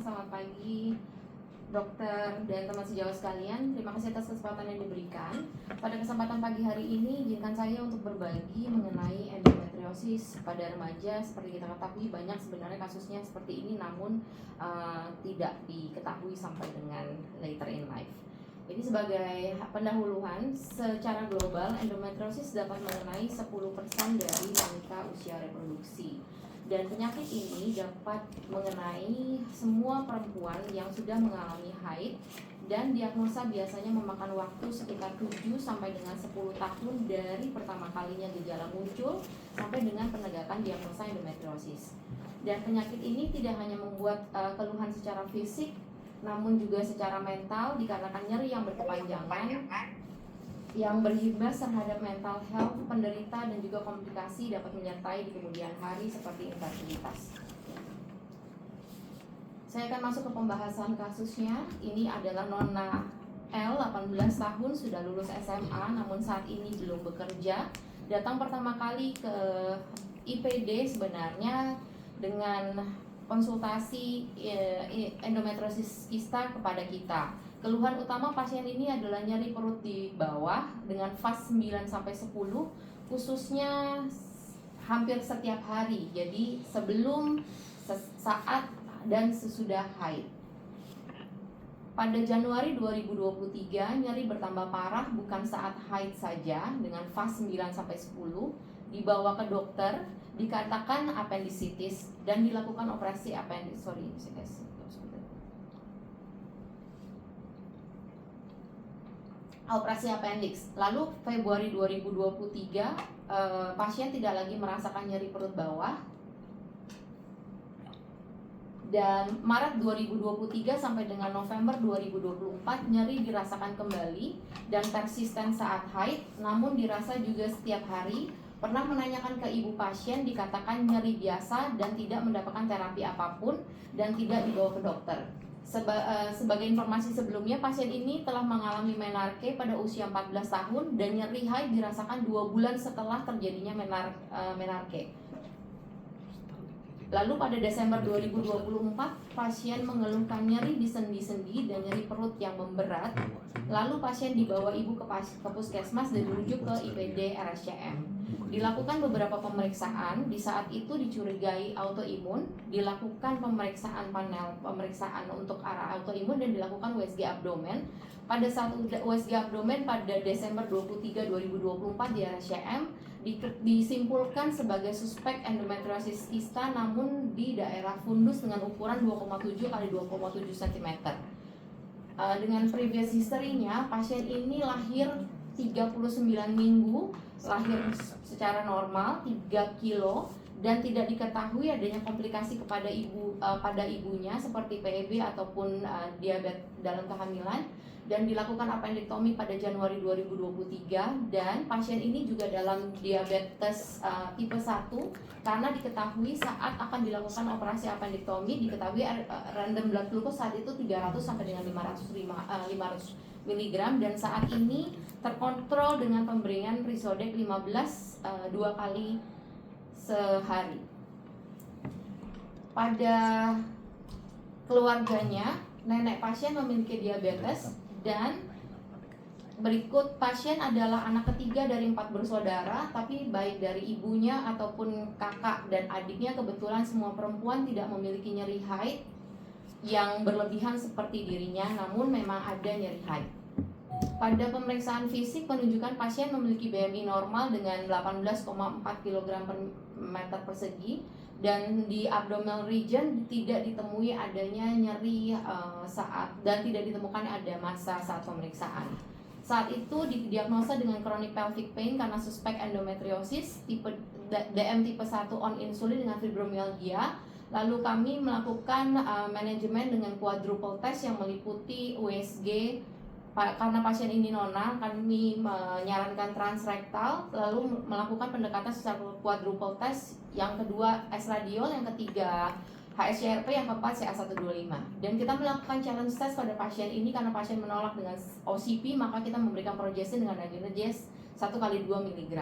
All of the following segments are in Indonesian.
selamat pagi dokter dan teman sejawat sekalian. Terima kasih atas kesempatan yang diberikan. Pada kesempatan pagi hari ini, izinkan saya untuk berbagi mengenai endometriosis pada remaja. Seperti kita ketahui, banyak sebenarnya kasusnya seperti ini, namun tidak diketahui sampai dengan later in life. Jadi sebagai pendahuluan, secara global endometriosis dapat mengenai 10% dari wanita usia reproduksi. Dan penyakit ini dapat mengenai semua perempuan yang sudah mengalami haid, dan diagnosa biasanya memakan waktu sekitar 7 sampai dengan 10 tahun dari pertama kalinya gejala muncul sampai dengan penegakan diagnosa endometriosis. Dan penyakit ini tidak hanya membuat keluhan secara fisik, namun juga secara mental dikarenakan nyeri yang berkepanjangan yang berimbas terhadap mental health penderita dan juga komplikasi dapat menyertai di kemudian hari seperti infertilitas. Saya akan masuk ke pembahasan kasusnya. Ini adalah Nona L, 18 tahun, sudah lulus SMA namun saat ini belum bekerja. Datang pertama kali ke IPD sebenarnya dengan konsultasi endometriosis kista kepada kita. Keluhan utama pasien ini adalah nyeri perut di bawah dengan faz 9 sampai 10, khususnya hampir setiap hari. Jadi sebelum, saat dan sesudah haid. Pada Januari 2023, nyeri bertambah parah bukan saat haid saja dengan faz 9 sampai 10, dibawa ke dokter, dikatakan appendicitis dan dilakukan operasi operasi appendix. Lalu Februari 2023 pasien tidak lagi merasakan nyeri perut bawah. Dan Maret 2023 sampai dengan November 2024 nyeri dirasakan kembali dan persisten saat haid, namun dirasa juga setiap hari. Pernah menanyakan ke ibu pasien, dikatakan nyeri biasa dan tidak mendapatkan terapi apapun dan tidak dibawa ke dokter. Sebagai informasi sebelumnya, pasien ini telah mengalami menarche pada usia 14 tahun dan nyeri haid dirasakan 2 bulan setelah terjadinya menarche. Lalu pada Desember 2024, pasien mengeluhkan nyeri di sendi-sendi dan nyeri perut yang memberat. Lalu pasien dibawa ibu ke puskesmas dan dirujuk ke IPD RSCM. Dilakukan beberapa pemeriksaan, di saat itu dicurigai autoimun, dilakukan pemeriksaan untuk arah autoimun dan dilakukan USG abdomen. Pada saat USG abdomen pada Desember 23, 2024 di RSCM disimpulkan sebagai suspek endometriosis kista namun di daerah fundus dengan ukuran 2,7 x 2,7 cm. Dengan previous history-nya, pasien ini lahir 39 minggu, lahir secara normal 3 kilo dan tidak diketahui adanya komplikasi pada ibunya seperti PEB ataupun diabetes dalam kehamilan, dan dilakukan appendektomi pada Januari 2023. Dan pasien ini juga dalam diabetes tipe 1 karena diketahui saat akan dilakukan operasi appendektomi diketahui random blood glucose saat itu 300 sampai dengan 500 mg, dan saat ini terkontrol dengan pemberian Risodex 15 2 kali sehari. Pada keluarganya, nenek pasien memiliki diabetes, dan berikut pasien adalah anak ketiga dari 4 bersaudara, tapi baik dari ibunya ataupun kakak dan adiknya kebetulan semua perempuan tidak memiliki nyeri haid yang berlebihan seperti dirinya, namun memang ada nyeri haid. Pada pemeriksaan fisik menunjukkan pasien memiliki BMI normal dengan 18,4 kg per meter persegi, dan di abdominal region tidak ditemui adanya nyeri dan tidak ditemukan ada massa saat pemeriksaan. Saat itu didiagnosa dengan chronic pelvic pain karena suspek endometriosis tipe DM tipe 1 on insulin dengan fibromyalgia. Lalu kami melakukan manajemen dengan quadruple test yang meliputi USG. Karena pasien ini nona, kami menyarankan transrektal, lalu melakukan pendekatan secara quadruple test, yang kedua estradiol, yang ketiga HSCRP, yang keempat CA125. Dan kita melakukan challenge test pada pasien ini karena pasien menolak dengan OCP, maka kita memberikan progestin dengan Dinoges 1 kali 2 mg.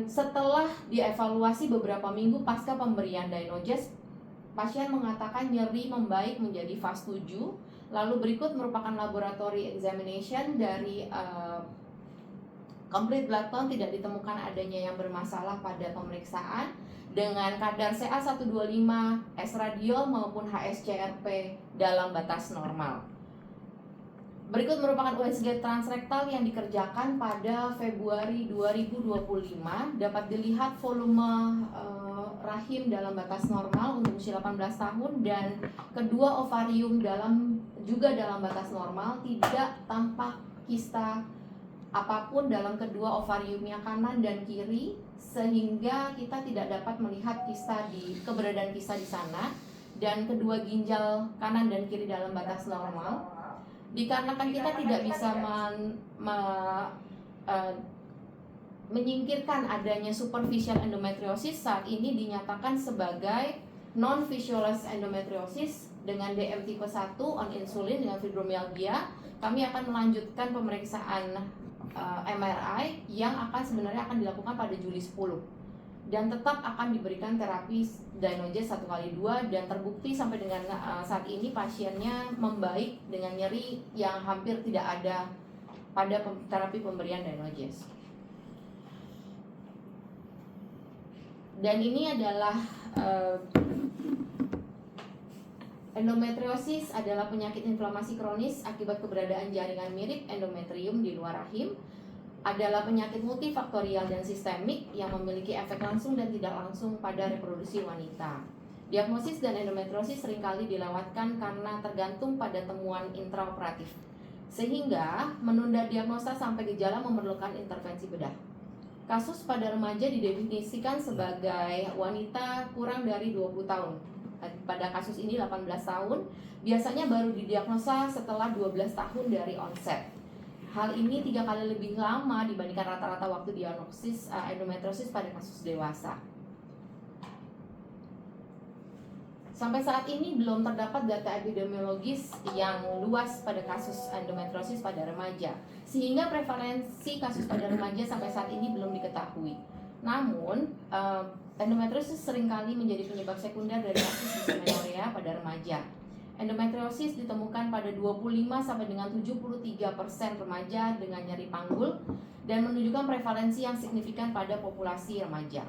Setelah dievaluasi beberapa minggu pasca pemberian Dinoges, pasien mengatakan nyeri membaik menjadi fase 7. Lalu berikut merupakan laboratory examination dari complete blood count, tidak ditemukan adanya yang bermasalah pada pemeriksaan dengan kadar CA125, S-radiol maupun HSCRP dalam batas normal. Berikut merupakan USG transrektal yang dikerjakan pada Februari 2025. Dapat dilihat volume rahim dalam batas normal untuk usia 18 tahun dan kedua ovarium juga dalam batas normal, tidak tampak kista apapun dalam kedua ovariumnya kanan dan kiri, sehingga kita tidak dapat melihat keberadaan kista di sana, dan kedua ginjal kanan dan kiri dalam batas normal. Dikarenakan kita tidak bisa menyingkirkan adanya superficial endometriosis, saat ini dinyatakan sebagai non-visualized endometriosis dengan DM tipe 1 on insulin dengan fibromyalgia. Kami akan melanjutkan pemeriksaan MRI yang sebenarnya akan dilakukan pada Juli 10, dan tetap akan diberikan terapi Dynogest 1x2, dan terbukti sampai dengan saat ini pasiennya membaik dengan nyeri yang hampir tidak ada pada terapi pemberian Dynogest. Dan ini adalah endometriosis adalah penyakit inflamasi kronis akibat keberadaan jaringan mirip endometrium di luar rahim. Adalah penyakit multifaktorial dan sistemik yang memiliki efek langsung dan tidak langsung pada reproduksi wanita. Diagnosis dan endometriosis seringkali dilewatkan karena tergantung pada temuan intraoperatif, sehingga menunda diagnosa sampai gejala memerlukan intervensi bedah. Kasus pada remaja didefinisikan sebagai wanita kurang dari 20 tahun. Pada kasus ini 18 tahun, biasanya baru didiagnosa setelah 12 tahun dari onset. Hal ini 3 kali lebih lama dibandingkan rata-rata waktu diagnosis endometriosis pada kasus dewasa. Sampai saat ini belum terdapat data epidemiologis yang luas pada kasus endometriosis pada remaja, sehingga prevalensi kasus pada remaja sampai saat ini belum diketahui. Namun, endometriosis seringkali menjadi penyebab sekunder dari kasus dismenorrhea pada remaja. Endometriosis ditemukan pada 25 sampai dengan 73% remaja dengan nyeri panggul dan menunjukkan prevalensi yang signifikan pada populasi remaja.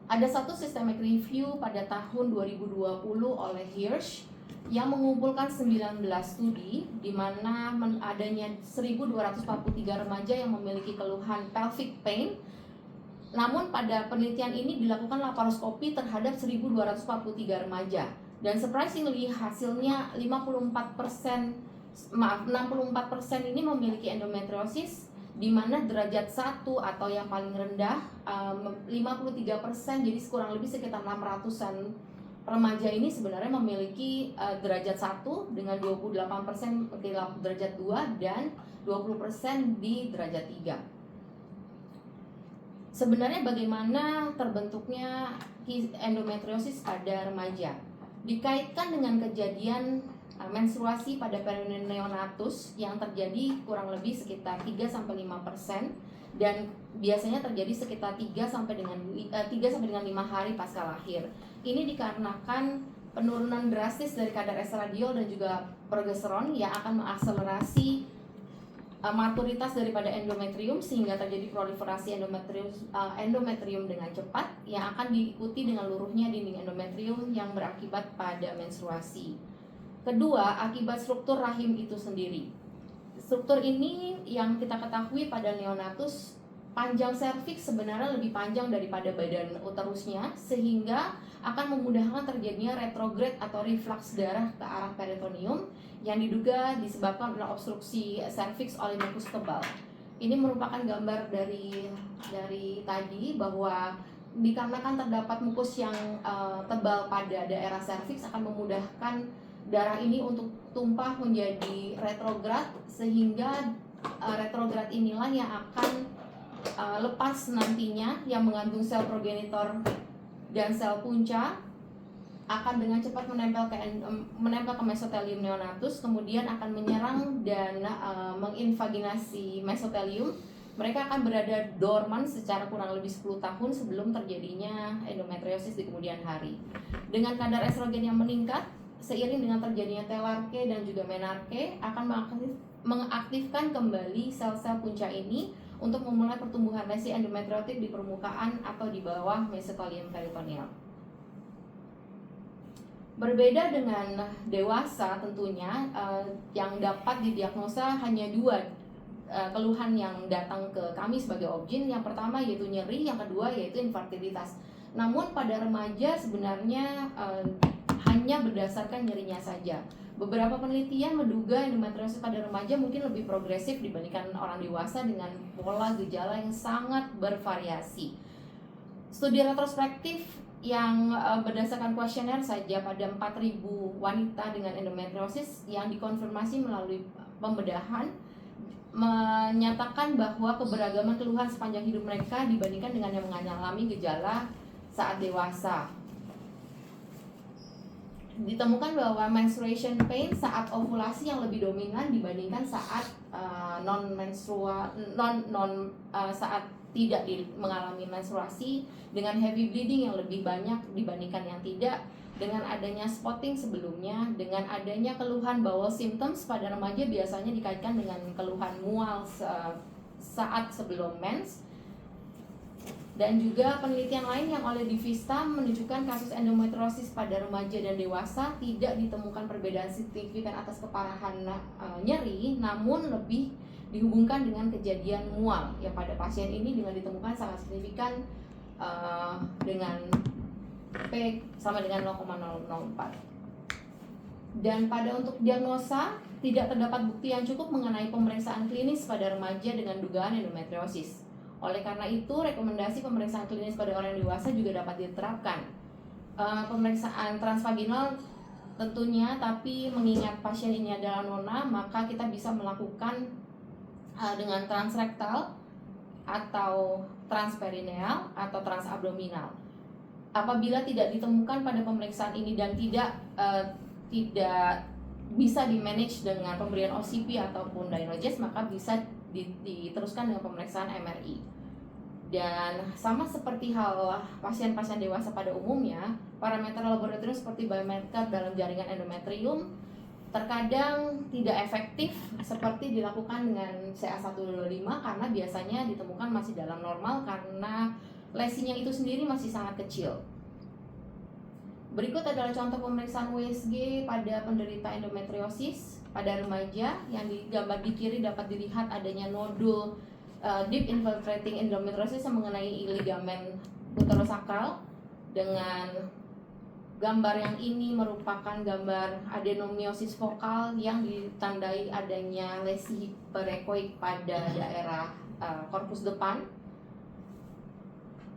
Ada satu systemic review pada tahun 2020 oleh Hirsch yang mengumpulkan 19 studi di mana adanya 1.243 remaja yang memiliki keluhan pelvic pain. Namun pada penelitian ini dilakukan laparoskopi terhadap 1.243 remaja. Dan surprisingly hasilnya 64% ini memiliki endometriosis, di mana derajat 1 atau yang paling rendah 53%, jadi kurang lebih sekitar 600-an remaja ini sebenarnya memiliki derajat 1 dengan 28% di derajat 2 dan 20% di derajat 3. Sebenarnya bagaimana terbentuknya endometriosis pada remaja? Dikaitkan dengan kejadian menstruasi pada periode neonatus yang terjadi kurang lebih sekitar 3-5% dan biasanya terjadi sekitar 3 sampai dengan 5 hari pasca lahir. Ini dikarenakan penurunan drastis dari kadar estradiol dan juga progesteron yang akan mengakselerasi maturitas daripada endometrium sehingga terjadi proliferasi endometrium dengan cepat yang akan diikuti dengan luruhnya dinding endometrium yang berakibat pada menstruasi. Kedua, akibat struktur rahim itu sendiri. Struktur ini yang kita ketahui pada neonatus, panjang serviks sebenarnya lebih panjang daripada badan uterusnya sehingga akan memudahkan terjadinya retrograde atau reflux darah ke arah peritoneum yang diduga disebabkan oleh obstruksi serviks oleh mukus tebal. Ini merupakan gambar dari tadi bahwa dikarenakan terdapat mukus yang tebal pada daerah serviks akan memudahkan darah ini untuk tumpah menjadi retrograd sehingga retrograd inilah yang akan lepas nantinya yang mengandung sel progenitor dan sel punca akan dengan cepat menempel ke mesotelium neonatus, kemudian akan menyerang dan menginvaginasi mesotelium Mereka akan berada dorman secara kurang lebih 10 tahun sebelum terjadinya endometriosis di kemudian hari. Dengan kadar estrogen yang meningkat, seiring dengan terjadinya telarke dan juga menarke, akan mengaktifkan kembali sel-sel punca ini untuk memulai pertumbuhan lesi endometriotik di permukaan atau di bawah mesotelium peritoneal. Berbeda dengan dewasa tentunya, yang dapat didiagnosa hanya dua keluhan yang datang ke kami sebagai OB-GYN. Yang pertama yaitu nyeri, yang kedua yaitu infertilitas. Namun pada remaja sebenarnya hanya berdasarkan nyerinya saja. Beberapa penelitian menduga endometriosis pada remaja mungkin lebih progresif dibandingkan orang dewasa dengan pola gejala yang sangat bervariasi. Studi retrospektif yang berdasarkan kuesioner saja pada 4.000 wanita dengan endometriosis yang dikonfirmasi melalui pembedahan menyatakan bahwa keberagaman keluhan sepanjang hidup mereka dibandingkan dengan yang mengalami gejala saat dewasa. Ditemukan bahwa menstruation pain saat ovulasi yang lebih dominan dibandingkan saat saat tidak mengalami menstruasi, dengan heavy bleeding yang lebih banyak dibandingkan yang tidak, dengan adanya spotting sebelumnya, dengan adanya keluhan bowel symptoms pada remaja biasanya dikaitkan dengan keluhan mual saat sebelum mens. Dan juga penelitian lain yang oleh Divista menunjukkan kasus endometriosis pada remaja dan dewasa tidak ditemukan perbedaan signifikan atas keparahan nyeri, namun lebih dihubungkan dengan kejadian mual yang pada pasien ini dengan ditemukan sangat signifikan dengan P sama dengan 0,004. Dan pada untuk diagnosa tidak terdapat bukti yang cukup mengenai pemeriksaan klinis pada remaja dengan dugaan endometriosis. Oleh karena itu, rekomendasi pemeriksaan klinis pada orang dewasa juga dapat diterapkan. Pemeriksaan transvaginal tentunya, tapi mengingat pasien ini adalah nona, maka kita bisa melakukan dengan transrektal atau transperineal atau transabdominal. Apabila tidak ditemukan pada pemeriksaan ini dan tidak bisa di-manage dengan pemberian OCP ataupun Dynogest, maka bisa diteruskan dengan pemeriksaan MRI. Dan sama seperti hal pasien-pasien dewasa pada umumnya, parameter laboratorium seperti biomarker dalam jaringan endometrium terkadang tidak efektif seperti dilakukan dengan CA125 karena biasanya ditemukan masih dalam normal karena lesinya itu sendiri masih sangat kecil. Berikut adalah contoh pemeriksaan USG pada penderita endometriosis pada remaja. Yang digambar di kiri dapat dilihat adanya nodul deep infiltrating endometriosis yang mengenai ligamen uterosakral. Dengan gambar yang ini merupakan gambar adenomiosis vokal yang ditandai adanya lesi hiperekoik pada daerah korpus depan.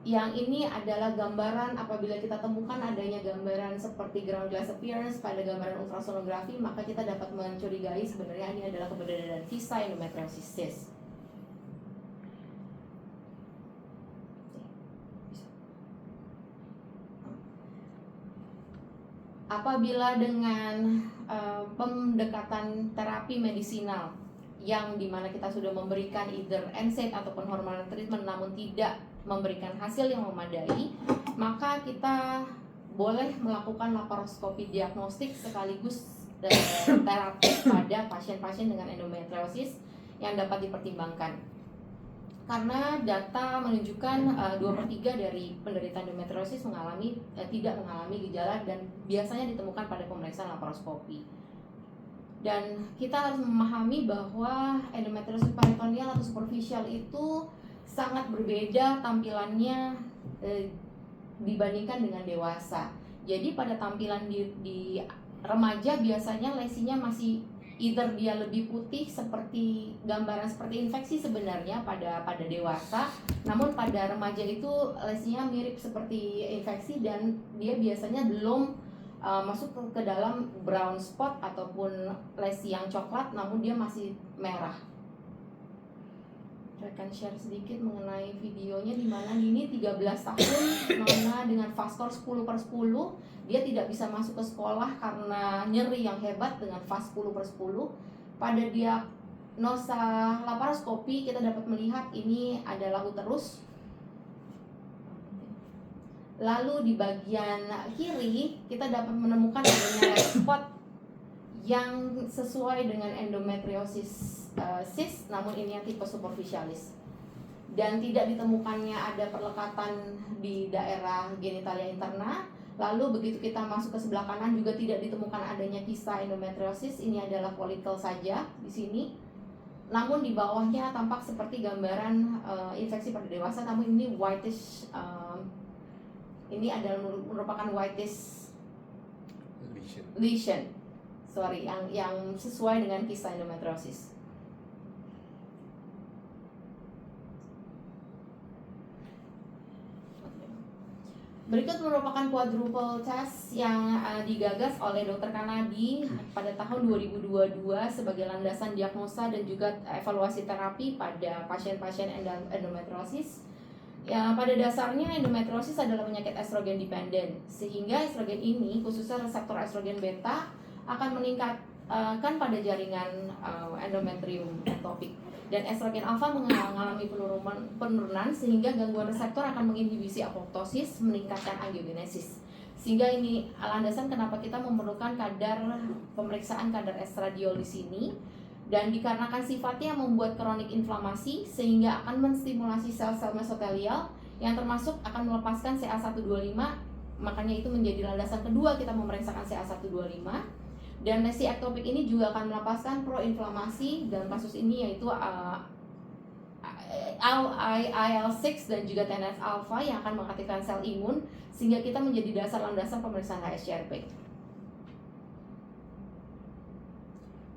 Yang ini adalah gambaran apabila kita temukan adanya gambaran seperti ground glass appearance pada gambaran ultrasonografi, maka kita dapat mencurigai sebenarnya ini adalah keberadaan visa endometriosis. Apabila dengan pendekatan terapi medisinal yang dimana kita sudah memberikan either NSAID ataupun hormonal treatment namun tidak memberikan hasil yang memadai, maka kita boleh melakukan laparoskopi diagnostik sekaligus terapi pada pasien-pasien dengan endometriosis yang dapat dipertimbangkan. Karena data menunjukkan 2/3 dari penderita endometriosis tidak mengalami gejala dan biasanya ditemukan pada pemeriksaan laparoskopi. Dan kita harus memahami bahwa endometriosis peritoneal atau superficial itu sangat berbeda tampilannya dibandingkan dengan dewasa. Jadi pada tampilan di remaja biasanya lesinya masih either dia lebih putih seperti gambaran seperti infeksi sebenarnya pada dewasa, namun pada remaja itu lesinya mirip seperti infeksi dan dia biasanya belum masuk ke dalam brown spot ataupun lesi yang coklat, namun dia masih merah. Saya akan share sedikit mengenai videonya di mana ini 13 tahun nona dengan fast score 10/10. Dia tidak bisa masuk ke sekolah karena nyeri yang hebat dengan fast 10/10. Pada dia nosa laparoskopi kita dapat melihat ini adalah uterus. Lalu di bagian kiri kita dapat menemukan adanya spot yang sesuai dengan endometriosis cyst, namun ini yang tipe superficialis. Dan tidak ditemukannya ada perlekatan di daerah genitalia interna. Lalu begitu kita masuk ke sebelah kanan juga tidak ditemukan adanya kista endometriosis. Ini adalah folikel saja di sini. Namun di bawahnya tampak seperti gambaran infeksi pada dewasa, namun ini whitish. Ini adalah merupakan whitish lesion. Sorry, yang sesuai dengan kista endometriosis. Berikut merupakan quadruple test yang digagas oleh Dr. Kanadi pada tahun 2022 sebagai landasan diagnosa dan juga evaluasi terapi pada pasien-pasien endometriosis. Ya, pada dasarnya endometriosis adalah penyakit estrogen dependent, sehingga estrogen ini, khususnya reseptor estrogen beta, akan meningkatkan pada jaringan endometrium ektopik. Dan estrogen alfa mengalami penurunan sehingga gangguan reseptor akan menginhibisi apoptosis, meningkatkan angiogenesis. Sehingga ini landasan kenapa kita memerlukan pemeriksaan kadar estradiol di sini. Dan dikarenakan sifatnya membuat kronik inflamasi sehingga akan menstimulasi sel-sel mesotelial yang termasuk akan melepaskan CA125, makanya itu menjadi landasan kedua kita memeriksakan CA125. Dan lesi ektopik ini juga akan melepaskan proinflamasi dalam kasus ini, yaitu IL-6 dan juga TNF alpha yang akan mengaktifkan sel imun, sehingga kita menjadi dasar landasan pemeriksaan HSCRP.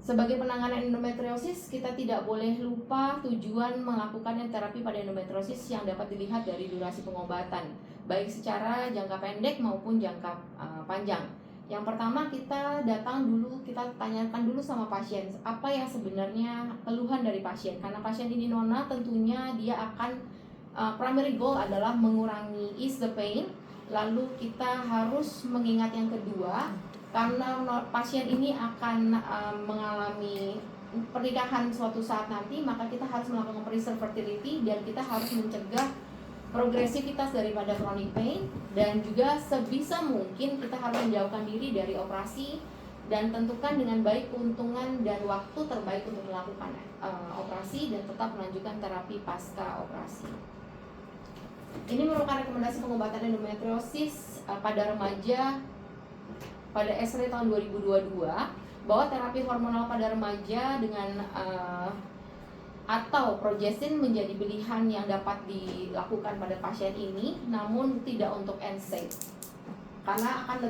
Sebagai penanganan endometriosis, kita tidak boleh lupa tujuan melakukan terapi pada endometriosis yang dapat dilihat dari durasi pengobatan, baik secara jangka pendek maupun jangka panjang. Yang pertama, kita tanyakan dulu sama pasien apa yang sebenarnya keluhan dari pasien. Karena pasien ini nona, tentunya dia akan primary goal adalah mengurangi ease the pain. Lalu kita harus mengingat yang kedua, karena pasien ini akan mengalami pernikahan suatu saat nanti, maka kita harus melakukan preserve fertility dan kita harus mencegah progresivitas daripada chronic pain, dan juga sebisa mungkin kita harus menjauhkan diri dari operasi dan tentukan dengan baik keuntungan dan waktu terbaik untuk melakukan operasi dan tetap melanjutkan terapi pasca operasi. Ini merupakan rekomendasi pengobatan endometriosis pada remaja pada ESRE tahun 2022, bahwa terapi hormonal pada remaja dengan atau progestin menjadi pilihan yang dapat dilakukan pada pasien ini, namun tidak untuk NSAID, karena akan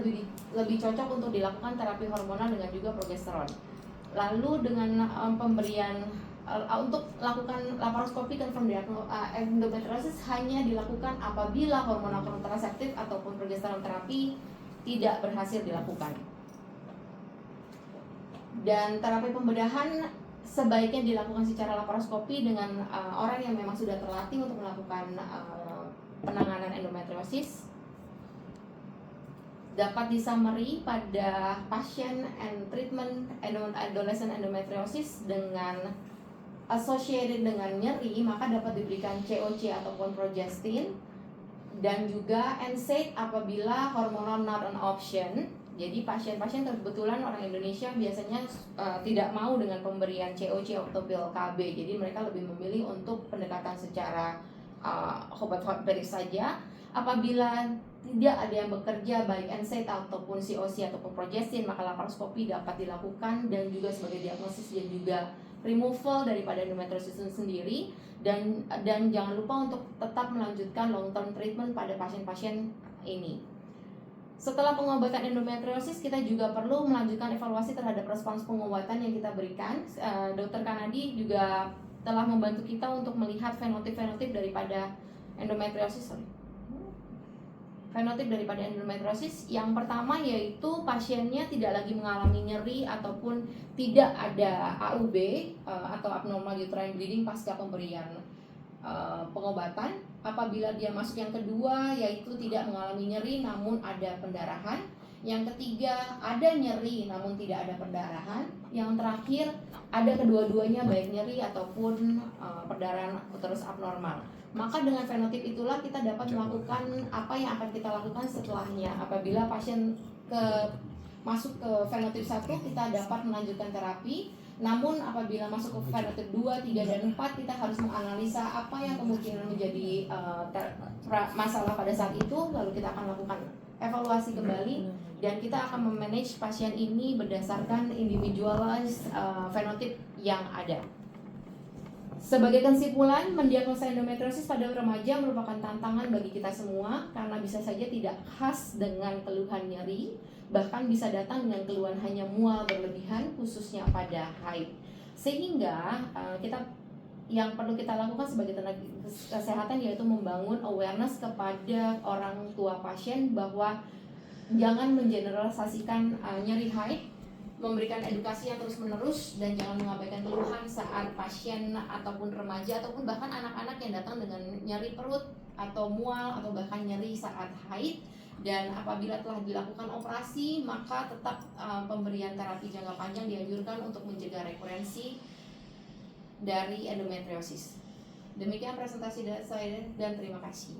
lebih cocok untuk dilakukan terapi hormonal dengan juga progesteron. Lalu dengan pemberian untuk lakukan laparoskopi confirm endometriosis hanya dilakukan apabila hormonal kontraseptif ataupun progesteron terapi tidak berhasil dilakukan. Dan terapi pembedahan sebaiknya dilakukan secara laparoskopi dengan orang yang memang sudah terlatih untuk melakukan penanganan endometriosis. Dapat disummary pada pasien and treatment adolescent endometriosis dengan associated dengan nyeri, maka dapat diberikan COC ataupun progestin, dan juga NSAID apabila hormonal not an option. Jadi pasien-pasien kebetulan orang Indonesia biasanya tidak mau dengan pemberian COC atau pil KB. Jadi mereka lebih memilih untuk pendekatan secara obat homeopati saja. Apabila tidak ada yang bekerja baik NSAID ataupun COC ataupun progestin, maka laparoskopi dapat dilakukan dan juga sebagai diagnosis dan juga removal daripada endometriosis itu sendiri. Dan jangan lupa untuk tetap melanjutkan long term treatment pada pasien-pasien ini. Setelah pengobatan endometriosis, kita juga perlu melanjutkan evaluasi terhadap respons pengobatan yang kita berikan. Dr. Kanadi juga telah membantu kita untuk melihat fenotip daripada endometriosis. Fenotip daripada endometriosis yang pertama yaitu pasiennya tidak lagi mengalami nyeri ataupun tidak ada AUB atau abnormal uterine bleeding pasca pemberian pengobatan. Apabila dia masuk yang kedua yaitu tidak mengalami nyeri namun ada pendarahan. Yang ketiga, ada nyeri namun tidak ada perdarahan. Yang terakhir, ada kedua-duanya baik nyeri ataupun perdarahan terus abnormal. Maka dengan fenotip itulah kita dapat melakukan apa yang akan kita lakukan setelahnya. Apabila pasien masuk ke fenotip 1, kita dapat melanjutkan terapi. Namun apabila masuk ke fenotip 2, 3, dan 4, kita harus menganalisa apa yang kemungkinan menjadi masalah pada saat itu. Lalu kita akan lakukan evaluasi kembali dan kita akan memanage pasien ini berdasarkan individualized fenotip yang ada. Sebagai kesimpulan, mendiagnosa endometriosis pada remaja merupakan tantangan bagi kita semua karena bisa saja tidak khas dengan keluhan nyeri, bahkan bisa datang dengan keluhan hanya mual berlebihan khususnya pada haid. Sehingga yang perlu kita lakukan sebagai tenaga kesehatan yaitu membangun awareness kepada orang tua pasien bahwa jangan mengeneralisasikan nyeri haid, memberikan edukasi yang terus-menerus, dan jangan mengabaikan keluhan saat pasien ataupun remaja ataupun bahkan anak-anak yang datang dengan nyeri perut atau mual atau bahkan nyeri saat haid. Dan apabila telah dilakukan operasi, maka tetap pemberian terapi jangka panjang dianjurkan untuk mencegah rekurensi dari endometriosis. Demikian presentasi dari saya dan terima kasih.